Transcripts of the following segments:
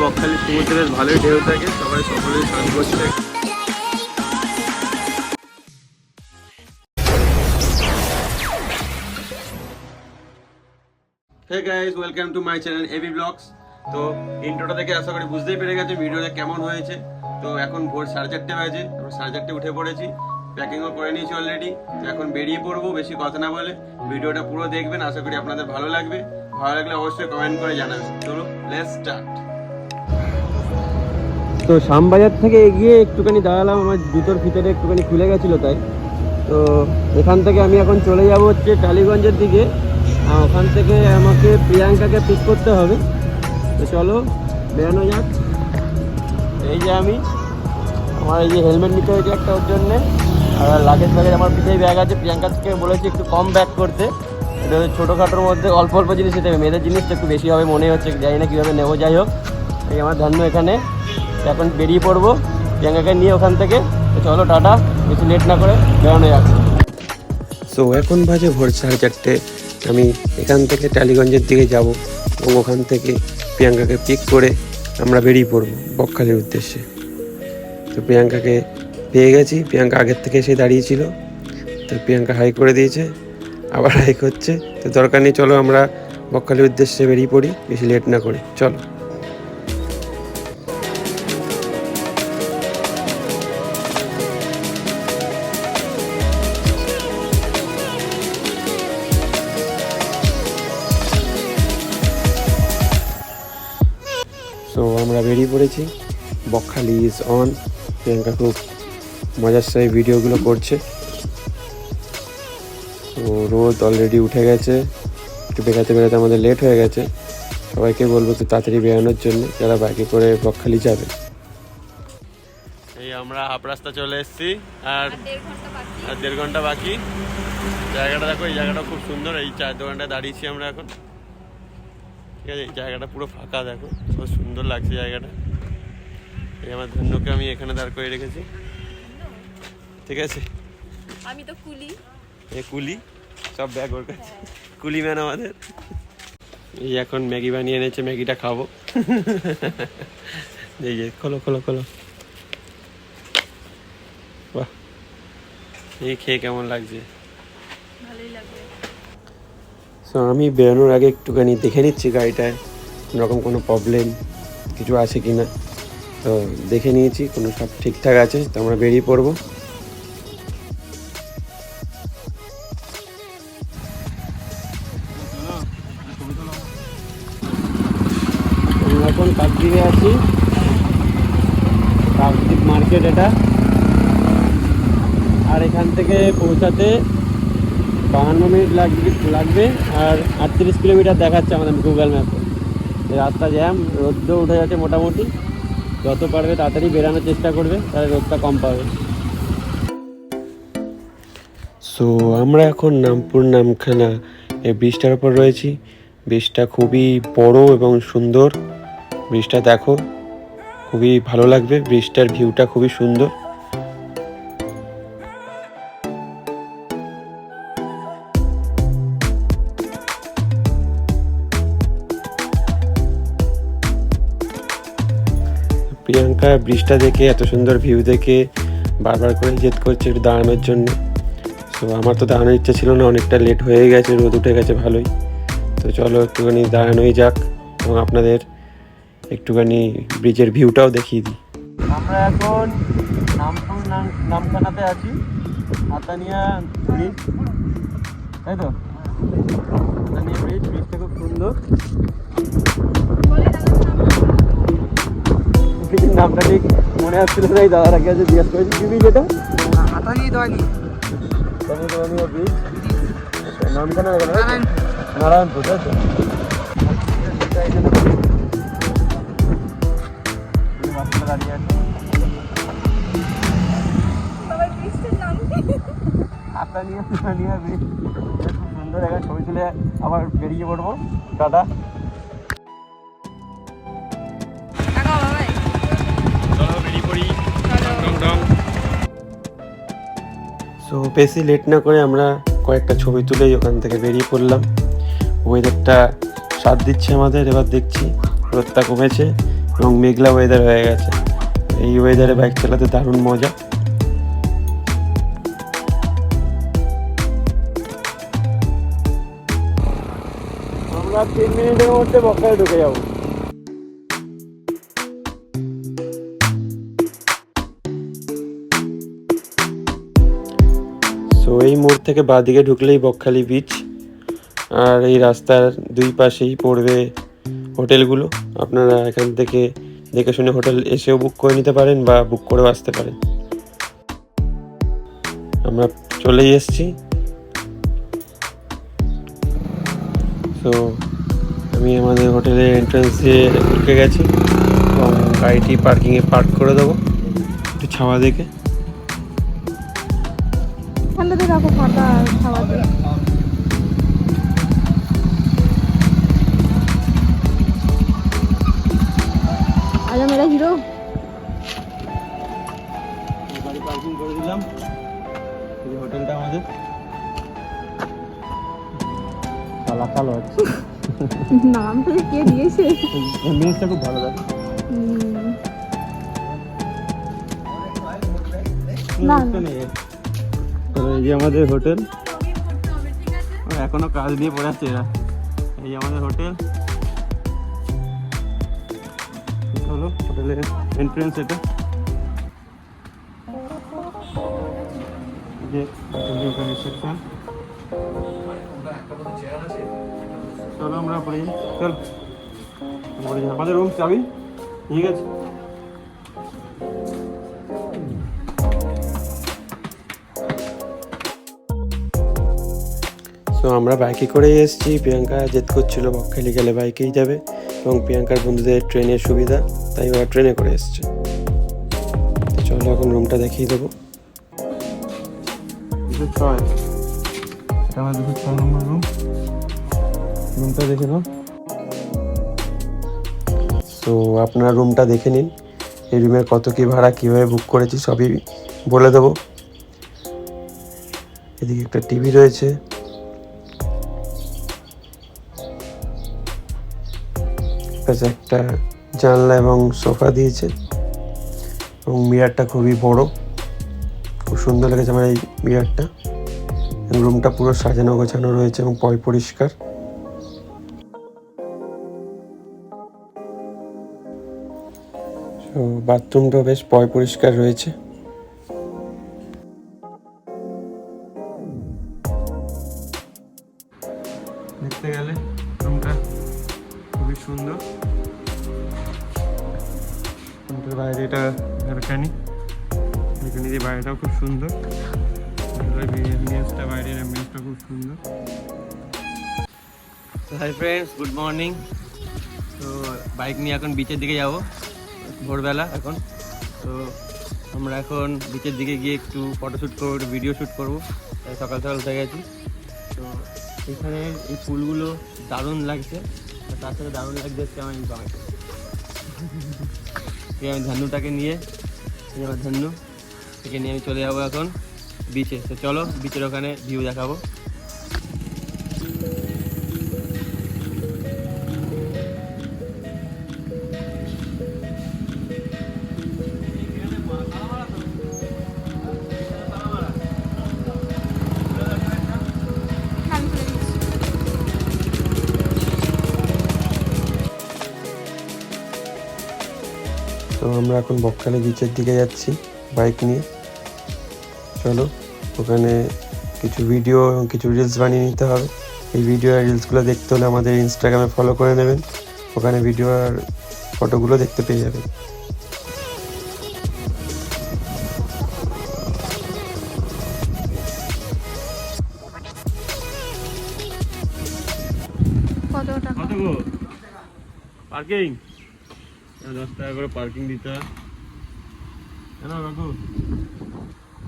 বকখালি সমুদ্রে বেশ ভালোই ঢেউ থাকে, সবাই সকলেই স্নান করছে। Hey guys, welcome to my channel AB Vlogs. তো ইন্ট্রোটা দেখে আশা করি বুঝতেই পেরে গেছে ভিডিওটা কেমন হয়েছে। তো এখন ভোর 4:30 বাজে, আমরা 4:30 উঠে পড়েছি, প্যাকিংও করে নিয়েছি অলরেডি। তো এখন বেরিয়ে পড়বো, বেশি কথা না বলে ভিডিওটা পুরো দেখবেন, আশা করি আপনাদের ভালো লাগবে। ভালো লাগলে অবশ্যই কমেন্ট করে জানাবেন। চলো লেটস স্টার্ট। তো শ্যামবাজার থেকে এগিয়ে একটুখানি দাঁড়ালাম, আমার জুতোর ভিতরে একটুখানি খুলে গেছিলো তাই। তো এখান থেকে আমি এখন চলে যাব হচ্ছে টালিগঞ্জের দিকে। ওখান থেকে আমাকে প্রিয়াঙ্কাকে পিক করতে হবে। তো চলো বেরোনো যাক। এই যে আমি আমার এই যে হেলমেট নিতে হয়েছে একটা ওর জন্যে, আর লাগেজ ব্যাগের আমার পিঠেই ব্যাগ আছে। প্রিয়াঙ্কাকে বলেছি একটু কম ব্যাগ করতে, এটা ছোটোখাটোর মধ্যে অল্প অল্প জিনিস নিতে হবে, মেয়েদের জিনিসটা একটু বেশি হবে মনে হচ্ছে, জানি না কীভাবে নেবো। যাই হোক, এই আমার ধান্য এখানে এখন বেরিয়ে পড়বো প্রিয়াঙ্কাকে নিয়ে ওখান থেকে। তো চলো টাটা, বেশি লেট না করে বেরোনো যাক। সো এখন বাজে ভোর 4:30। আমি এখান থেকে টালিগঞ্জের দিকে যাব এবং ওখান থেকে প্রিয়াঙ্কাকে পিক করে আমরা বেরিয়ে পড়ব বকখালির উদ্দেশ্যে। তো প্রিয়াঙ্কাকে পেয়ে গেছি, প্রিয়াঙ্কা আগের থেকে এসে দাঁড়িয়েছিল। তো প্রিয়াঙ্কা হাই করে দিয়েছে, আবার হাই করছে। তো দরকার নেই, চলো আমরা বকখালির উদ্দেশ্যে বেরিয়ে পড়ি, বেশি লেট না করি, চলো। তো আমরা বেরিয়ে পড়েছি, বকখালি ইজ অন। প্রিয়াঙ্কা খুব মজার সাথে ভিডিওগুলো করছে। তো রোদ অলরেডি উঠে গেছে, একটু বেরাতে বেরাতে আমাদের লেট হয়ে গেছে। সবাইকে বলবো একটু তাড়াতাড়ি বেরোনোর জন্য, যারা বাইকে করে বকখালি যাবে। এই আমরা হাফ রাস্তা চলে এসেছি, আর 1.5 ঘন্টা বাকি। জায়গাটা দেখো, এই জায়গাটা খুব সুন্দর। এই চায়ের দোকানটায় দাঁড়িয়েছি আমরা এখন, ঠিক আছে। এই জায়গাটা পুরো ফাঁকা, দেখো খুব সুন্দর লাগছে জায়গাটা। এই আমার ধন্যকে আমি এখানে দাঁড় করে রেখেছি, ঠিক আছে। আমি তো কুলি, এ কুলি, সব ব্যাগ ওর কাছে, কুলি ম্যান আমাদের। এই এখন ম্যাগি বানিয়ে এনেছে, ম্যাগিটা খাবো। এই যে খোলো খোলো খোলো, বাহ, এই খেয়ে কেমন লাগছে? ভালোই লাগবে। সো আমি বেরোনোর আগে একটুখানি দেখে নিচ্ছি গাড়িটায় কোনোরকম কোনো প্রবলেম কিছু আছে কি না। তো দেখে নিয়েছি, কোনো সব ঠিকঠাক আছে। তো আমরা বেরিয়ে পড়বো। আমরা এখন কাকদ্বীপে আছি, কাকদ্বীপ মার্কেট এটা। আর এখান থেকে পৌঁছাতে 52 মিনিট লাগবে। আর 38 কিলোমিটার দেখাচ্ছে আমাদের গুগল ম্যাপে। রাস্তা জ্যাম, রোদ্দও উঠে যাচ্ছে মোটামুটি। যত পারবে তাড়াতাড়ি বেরানোর চেষ্টা করবে, তাহলে রোদটা কম পাবে। সো আমরা এখন নামপুর নামখানা এই ব্রিজটার উপর রয়েছি। ব্রিজটা খুবই বড় এবং সুন্দর। ব্রিজটা দেখো, খুবই ভালো লাগবে। ব্রিজটার ভিউটা খুবই সুন্দর। প্রিয়াঙ্কা ব্রিজটা দেখে, এত সুন্দর ভিউ দেখে বারবার করে জেদ করছে একটু দাঁড়ানোর জন্য। তো আমার তো দাঁড়ানোর ইচ্ছা ছিল না, অনেকটা লেট হয়ে গেছে, রোদ উঠে গেছে ভালোই। তো চলো একটুখানি দাঁড়ানোই যাক এবং আপনাদের একটুখানি ব্রিজের ভিউটাও দেখিয়ে দিই। আমরা এখন নামপুর নামখানাতে আছি, আতানিয়া ব্রিজ, তাই তো? আতানিয়া ব্রিজ, ব্রিজটা খুব সুন্দর। ব্রিজের নামটা ঠিক মনে আসছিল না, এই দাদার কাছে জিজ্ঞাসা করেছি কি ব্রিজ এটা? আতানিয়া ব্রিজ, নামখানা নারায়ণপুর, তাই তো? দাঁড়িয়ে আছে আতানিয়া ব্রিজ, খুব সুন্দর জায়গা। ছবি তুলে আবার বেরিয়ে পড়বো, টাটা। সো বেশি লেট না করে আমরা কয়েকটা ছবি তুলেই ওখান থেকে বেরিয়ে পড়লাম। ওয়েদারটা সাথ দিচ্ছে আমাদের। এবার দেখছি রোদটা কমেছে, এবং মেঘলা ওয়েদার হয়ে গেছে। এই ওয়েদারে বাইক চালাতে দারুণ মজা। আমরা 3 মিনিটের মধ্যে বকখালি ঢুকে যাবো। সো এই মোড় থেকে বাঁদিকে ঢুকলেই বকখালি বিচ, আর এই রাস্তার দুই পাশেই পড়বে হোটেলগুলো। আপনারা এখান থেকে দেখে শুনে হোটেল এসেও বুক করে নিতে পারেন বা বুক করেও আসতে পারেন। আমরা চলেই এসেছি। তো আমি আমাদের হোটেলের এন্ট্রান্স দিয়ে ঢুকে গেছি এবং গাড়িটি পার্কিংয়ে পার্ক করে দেবো একটু ছাওয়া দেখে। ঠান্ডাতে রাখো ফাটা খাওয়াতে। আজ মেরা হিরো। গাড়ি পার্কিং করে দিলাম। এই হোটেলটা আমাদের চালাচালো আছে। নামটা কে দিয়েছে? এমবিএসটা খুব ভালো লাগে। না, তো এই যে আমাদের হোটেল, এখনো কাজ নিয়ে পড়ে আছে এরা। এই আমাদের হোটেল হলো হোটেলের এন্ট্রেন্স। এটা যে রিসেপশন। চলো আমরা পড়ে যাই। চল পড়ে যাই। আমাদের রুম চাবি ঠিক আছে। সো আমরা বাইকে করেই এসেছি। প্রিয়াঙ্কা জেদ করছিল বকখালি গেলে বাইকেই যাবে এবং প্রিয়াঙ্কার বন্ধুদের ট্রেনের সুবিধা, তাই ওরা ট্রেনে করে এসছে। তো চলো এখন রুমটা দেখিয়ে দেবো। 206, এটা আমার 206 নম্বর রুম। রুমটা দেখে নাও। তো আপনার রুমটা দেখে নিন। এই রুমের কত কী ভাড়া, কীভাবে বুক করেছি সবই বলে দেবো। এদিকে একটা টিভি রয়েছে, একটা জানলা এবং সোফা দিয়েছে এবং মিরারটা খুবই বড়, খুব সুন্দর লেগেছে আমার এই মিরারটা। রুমটা পুরো সাজানো গোছানো রয়েছে এবং পরিষ্কার। তো বাথরুমটাও বেশ পরিষ্কার রয়েছে। দেখতে গেলে রুমটা খুবই সুন্দর। রুমটার বাইরে এটা ব্যালকানি, ব্যালকানি দিয়ে বাইরেটাও খুব সুন্দর। অ্যাম্বিয়েন্সটা, বাইরের অ্যাম্বিয়েন্সটা খুব সুন্দর। Hi friends, good morning. তো বাইক নিয়ে এখন বিচের দিকে যাব, ভোরবেলা এখন। তো আমরা এখন বিচের দিকে গিয়ে একটু ফটোশ্যুট করবো, একটু ভিডিও শ্যুট করবো। তাই সকাল সকাল উঠে গেছি। তো এখানে এই ফুলগুলো দারুণ লাগছে, তার সাথে দারুণ লাগছে হচ্ছে আমার এই বাগানটা। আমি ধান্নুটাকে নিয়ে, আমার ধান্নু থেকে নিয়ে আমি চলে যাবো এখন বিচে। তো চলো বিচের ওখানে ভিউ দেখাবো। তো আমরা এখন বকখালি বিচের দিকে যাচ্ছি বাইক নিয়ে। চলো ওখানে কিছু ভিডিও এবং কিছু রিলস বানিয়ে নিতে হবে। এই ভিডিও আর রিলসগুলো দেখতে হলে আমাদের ইনস্টাগ্রামে ফলো করে নেবেন, ওখানে ভিডিও আর ফটোগুলো দেখতে পেয়ে যাবেন। কত টাকা? কত গো পার্কিং? 10 টাকা করে পার্কিং দিতে হয়। কেন কাকু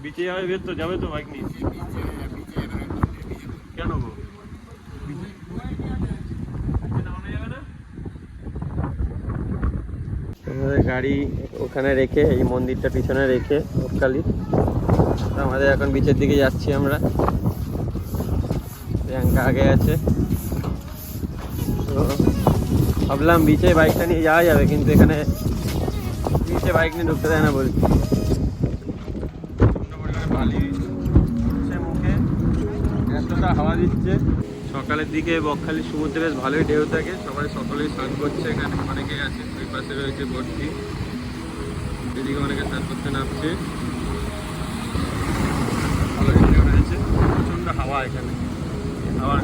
বিচে যাবে? বের তো যাবে তো বাইক নিয়ে? কেন গো আমাদের গাড়ি ওখানে রেখে, এই মন্দিরটা পিছনে রেখে বকখালি, আমাদের এখন বিচের দিকে যাচ্ছি আমরা। প্রিয়াঙ্কা আগে আছে। তো ভাবলাম বিচে বাইকটা নিয়ে যাওয়া যাবে, কিন্তু এখানে বিচে বাইক নিয়ে ঢুকতে দেয় না বলছি। মুখে এতটা হাওয়া দিচ্ছে। সকালের দিকে বকখালি সমুদ্রে বেশ ভালোই ঢেউ থাকে, সকলেই স্নান করছে। এখানে অনেকেই আছে, ওই পাশে রয়েছে ভর্তি, এদিকে অনেকে স্নান করতে নামছে। ভালো ঢেউ রয়েছে, প্রচণ্ড হাওয়া এখানে। হাওয়া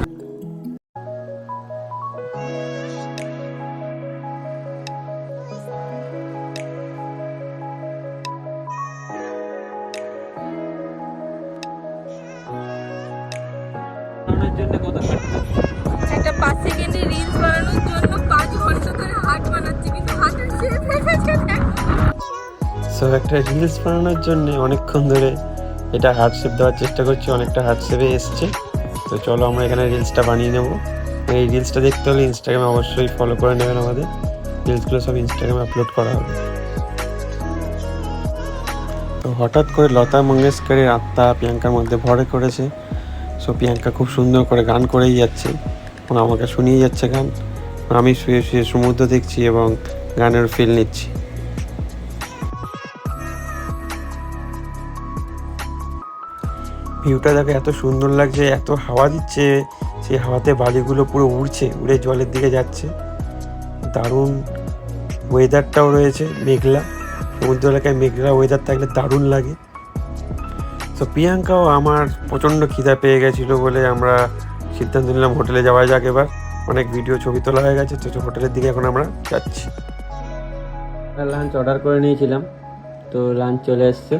জন্য কত একটা 5 সেকেন্ডে রিলস বানানোর জন্য 5 ঘন্টা ধরে হার্ট বানাচ্ছি, কিন্তু হার্টের শেপ হয়ে গেছে। সো একটা রিলস বানানোর জন্য অনেকক্ষণ ধরে এটা হার্ট শেপ দেওয়ার চেষ্টা করছি, অনেকটা হার্ট শেপে এসছে। তো চলো আমরা এখানে রিলসটা বানিয়ে নেবো। এই রিলসটা দেখতে হলে ইনস্টাগ্রামে অবশ্যই ফলো করে নেবেন আমাদের। রিলসগুলো সব ইনস্টাগ্রামে আপলোড করা হবে। তো হঠাৎ করে লতা মঙ্গেশকরের আত্মা প্রিয়াঙ্কার মধ্যে ভরে করেছে। সো প্রিয়াঙ্কা খুব সুন্দর করে গান করেই যাচ্ছে এবং আমাকে শুনিয়ে যাচ্ছে গান। আমি শুয়ে শুয়ে সমুদ্র দেখছি এবং গানের ফিল নিচ্ছি। ভিউটা দেখে এত সুন্দর লাগছে, এত হাওয়া দিচ্ছে, সেই হাওয়াতে বালিগুলো পুরো উড়ছে, উড়ে জলের দিকে যাচ্ছে। দারুণ ওয়েদারটাও রয়েছে, মেঘলা। সমুদ্র এলাকায় মেঘলা ওয়েদার থাকলে দারুণ লাগে। তো প্রিয়াঙ্কাও আমার প্রচণ্ড খিদা পেয়ে গেছিলো বলে আমরা সিদ্ধান্ত নিলাম হোটেলে যাওয়া যাক এবার। অনেক ভিডিও ছবি তোলা হয়ে গেছে, তো হোটেলের দিকে এখন আমরা যাচ্ছি। লাঞ্চ অর্ডার করে নিয়েছিলাম, তো লাঞ্চ চলে এসছে,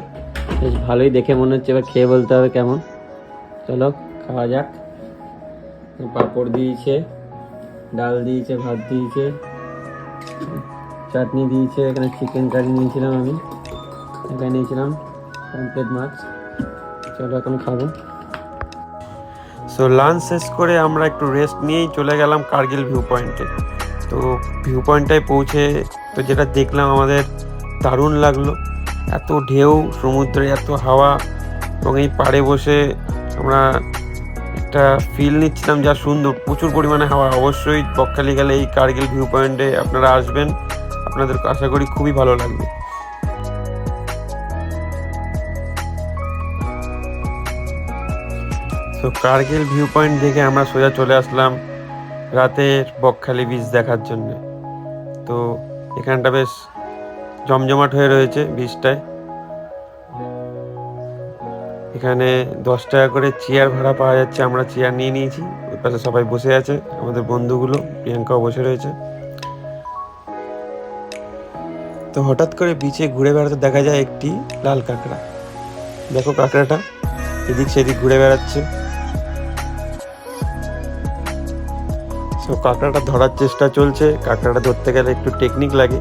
বেশ ভালোই দেখে মনে হচ্ছে। এবার খেয়ে বলতে হবে কেমন। চলো খাওয়া যাক। পাঁপড় দিয়েছে, ডাল দিয়েছে, ভাত দিয়েছে, চাটনি দিয়েছে। এখানে চিকেন কারি নিয়েছিলাম আমি, এখানে নিয়েছিলাম পমফ্রেট মাছ। চলো এখন খাবো। সো লাঞ্চ শেষ করে আমরা একটু রেস্ট নিয়েই চলে গেলাম কার্গিল ভিউ পয়েন্টে। তো ভিউ পয়েন্টটায় পৌঁছে তো যেটা দেখলাম আমাদের দারুণ লাগলো। এত ঢেউ, সমুদ্রে এত হাওয়া, এবং এই পাড়ে বসে আমরা একটা ফিল নিচ্ছিলাম যা সুন্দর। প্রচুর পরিমাণে হাওয়া। অবশ্যই বকখালি গেলে এই কার্গিল ভিউ পয়েন্টে আপনারা আসবেন, আপনাদের আশা করি খুবই ভালো লাগবে। তো কার্গিল ভিউ পয়েন্ট দেখে আমরা সোজা চলে আসলাম রাতের বকখালি বিচ দেখার জন্য। তো এখানটা বেশ জমজমাট হয়ে রয়েছে বিচটায়। এখানে 10 টাকা করে চেয়ার ভাড়া পাওয়া যাচ্ছে, আমরা চেয়ার নিয়ে নিয়েছি। ওই পাশে সবাই বসে আছে, আমাদের বন্ধুগুলো, প্রিয়াঙ্কাও বসে রয়েছে। তো হঠাৎ করে বিচে ঘুরে বেড়াতে দেখা যায় একটি লাল কাঁকড়া। দেখো কাঁকড়াটা এদিক সেদিক ঘুরে বেড়াচ্ছে। তো কাঁকড়াটা ধরার চেষ্টা চলছে। কাঁকড়াটা ধরতে গেলে একটু টেকনিক লাগে,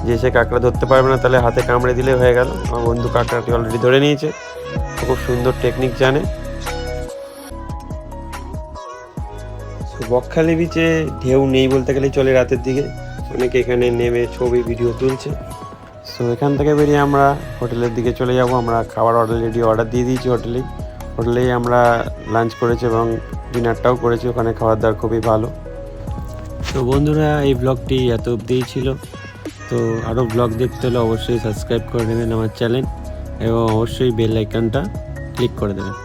যে সে কাঁকড়া ধরতে পারবে না তাহলে হাতে কামড়ে দিলে হয়ে গেল। আমার বন্ধু কাঁকড়াটি অলরেডি ধরে নিয়েছে, খুব সুন্দর টেকনিক জানে। বকখালি বিচে ঢেউ নেই বলতে গেলেই চলে রাতের দিকে। অনেকে এখানে নেমে ছবি ভিডিও তুলছে। সো এখান থেকে বেরিয়ে আমরা হোটেলের দিকে চলে যাব। আমরা খাবার অর্ডার দিয়ে দিয়েছি হোটেলেই আমরা লাঞ্চ করেছি এবং ডিনারটাও করেছি। ওখানে খাবার দাবার খুবই ভালো। তো বন্ধুরা, এই ব্লগটি এত অবধিই ছিল। তো আরও ব্লগ দেখতে হলে অবশ্যই সাবস্ক্রাইব করে নেবেন আমার চ্যানেল, এবং অবশ্যই বেল আইকনটা ক্লিক করে দেবেন।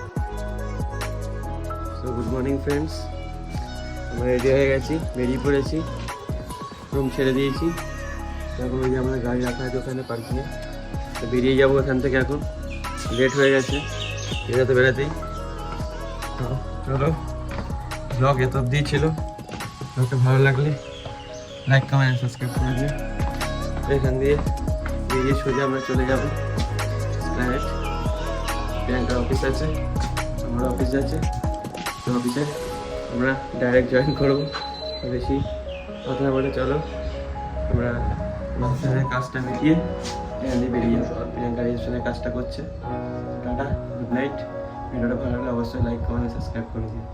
সো গুড মর্নিং ফ্রেন্ডস, আমরা রেডি হয়ে গেছি, বেরিয়ে পড়েছি, রুম ছেড়ে দিয়েছি। এখন ওই যে আমাদের গাড়ি রাখা আছে ওখানে পার্কিংয়ে, তো বেরিয়ে যাবো এখান থেকে। এখন লেট হয়ে গেছে বেরাতেই। তো চলো, ব্লগ এত অবধিই ছিল। ব্লগটা ভালো লাগলে লাইক কমেন্ট সাবস্ক্রাইব করে দিও। এখান দিয়ে বেরিয়ে সোজা আমরা চলে যাবো প্ল্যানেট। প্রিয়াঙ্কার অফিস আছে, আমার অফিস আছে, তো অফিসে আমরা ডাইরেক্ট জয়েন করবো। বেশি কথা বলে চলো আমরা রেজিস্ট্রেশনের কাজটা মিটিয়ে এখান দিয়ে বেরিয়ে যাবো। আর প্রিয়াঙ্কা রেজিস্ট্রেশনের কাজটা করছে। Tata, good night. ভিডিওটা ভালো লাগলে অবশ্যই লাইক কমেন্ট সাবস্ক্রাইব করে দিও।